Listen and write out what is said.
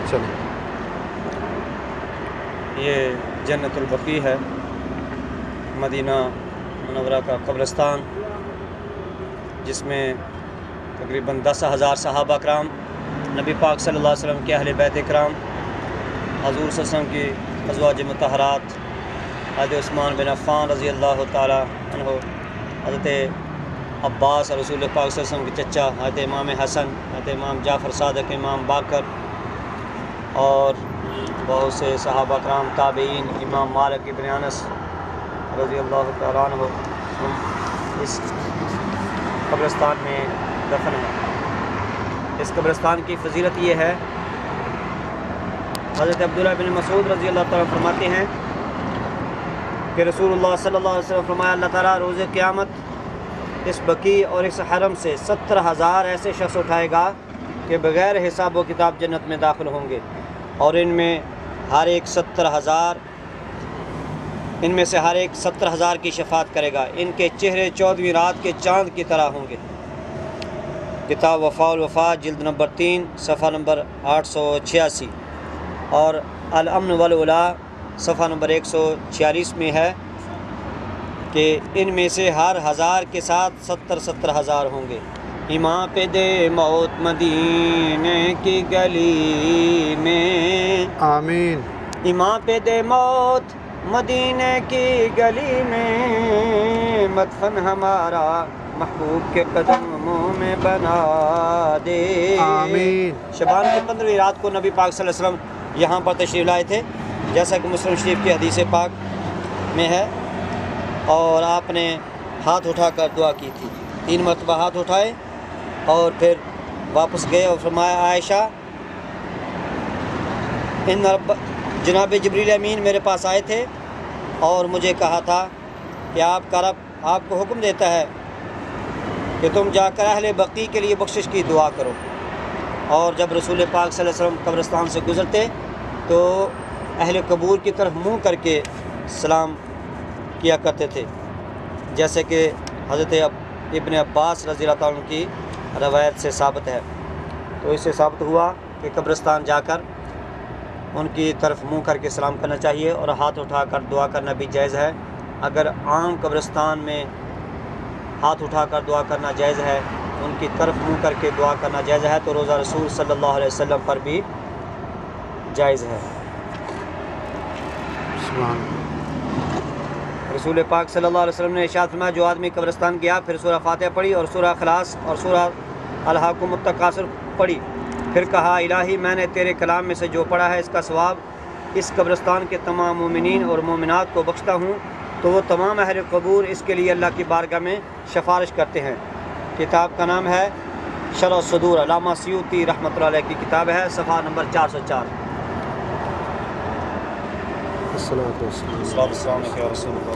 چلیں۔ یہ جنت البقیع ہے، مدینہ منورہ کا قبرستان، جس میں تقریباً 10,000 صحابہ کرام، نبی پاک صلی اللہ علیہ وسلم کے اہل بیت کرام، حضور صلی اللہ علیہ وسلم کی ازواج مطہرات، حضرت عثمان بن عفان رضی اللہ تعالی عنہ، حضرت عباس اور رسول پاک صلی اللہ علیہ وسلم کے چچا حضرت امام حسن، حضرت امام جعفر صادق، امام باقر، اور بہت سے صحابہ کرام، تابعین، امام مالک ابن انس رضی اللہ تعالیٰ عنہ اس قبرستان میں دفن ہیں۔ اس قبرستان کی فضیلت یہ ہے، حضرت عبداللہ بن مسعود رضی اللہ تعالیٰ فرماتے ہیں کہ رسول اللہ صلی اللہ علیہ وسلم فرمایا، اللہ تعالیٰ روز قیامت اس بقیع اور اس حرم سے 70,000 ایسے شخص اٹھائے گا کہ بغیر حساب و کتاب جنت میں داخل ہوں گے، اور ان میں سے ہر ایک 70,000 کی شفاعت کرے گا، ان کے چہرے 14ویں رات کے چاند کی طرح ہوں گے۔ کتاب وفاء الوفا جلد نمبر 3 صفحہ نمبر 886، اور الامن والولا صفحہ نمبر 146 میں ہے کہ ان میں سے ہر 1000 کے ساتھ 70,000 ہوں گے۔ امام پہ دے موت مدینے کی گلی میں، آمین۔ امام پہ دے موت مدینے کی گلی میں، مدفن ہمارا محبوب کے قدموں میں بنا دے، آمین۔ شعبان کی 15ویں رات کو نبی پاک صلی اللہ علیہ وسلم یہاں پر تشریف لائے تھے، جیسا کہ مسلم شریف کی حدیث پاک میں ہے، اور آپ نے ہاتھ اٹھا کر دعا کی تھی، 3 مرتبہ ہاتھ اٹھائے اور پھر واپس گئے اور فرمایا، عائشہ جناب جبریل امین میرے پاس آئے تھے اور مجھے کہا تھا کہ آپ کا رب آپ کو حکم دیتا ہے کہ تم جا کر اہل بقیع کے لیے بخشش کی دعا کرو، اور جب رسول پاک صلی اللہ علیہ وسلم قبرستان سے گزرتے تو اہل قبور کی طرف منہ کر کے سلام کیا کرتے تھے، جیسے کہ حضرت ابن عباس رضی اللہ عنہ کی روایت سے ثابت ہے۔ تو اس سے ثابت ہوا کہ قبرستان جا کر ان کی طرف منہ کر کے سلام کرنا چاہیے، اور ہاتھ اٹھا کر دعا کرنا بھی جائز ہے۔ اگر عام قبرستان میں ہاتھ اٹھا کر دعا کرنا جائز ہے، ان کی طرف منہ کر کے دعا کرنا جائز ہے، تو روزہ رسول صلی اللہ علیہ وسلم پر بھی جائز ہے۔ رسول پاک صلی اللہ علیہ وسلم نے ارشاد فرمایا، جو آدمی قبرستان گیا، پھر سورہ فاتحہ پڑھی اور سورہ اخلاص اور سورہ الہاکم التکاثر پڑھی، پھر کہا، الہی میں نے تیرے کلام میں سے جو پڑھا ہے اس کا ثواب اس قبرستان کے تمام مومنین اور مومنات کو بخشتا ہوں، تو وہ تمام اہل قبور اس کے لیے اللہ کی بارگاہ میں سفارش کرتے ہیں۔ کتاب کا نام ہے شرح الصدور، علامہ سیوطی رحمۃ اللہ علیہ کی کتاب ہے، صفحہ نمبر 404۔ الصلاۃ والسلام۔ السلام علیکم یا رسول اللہ،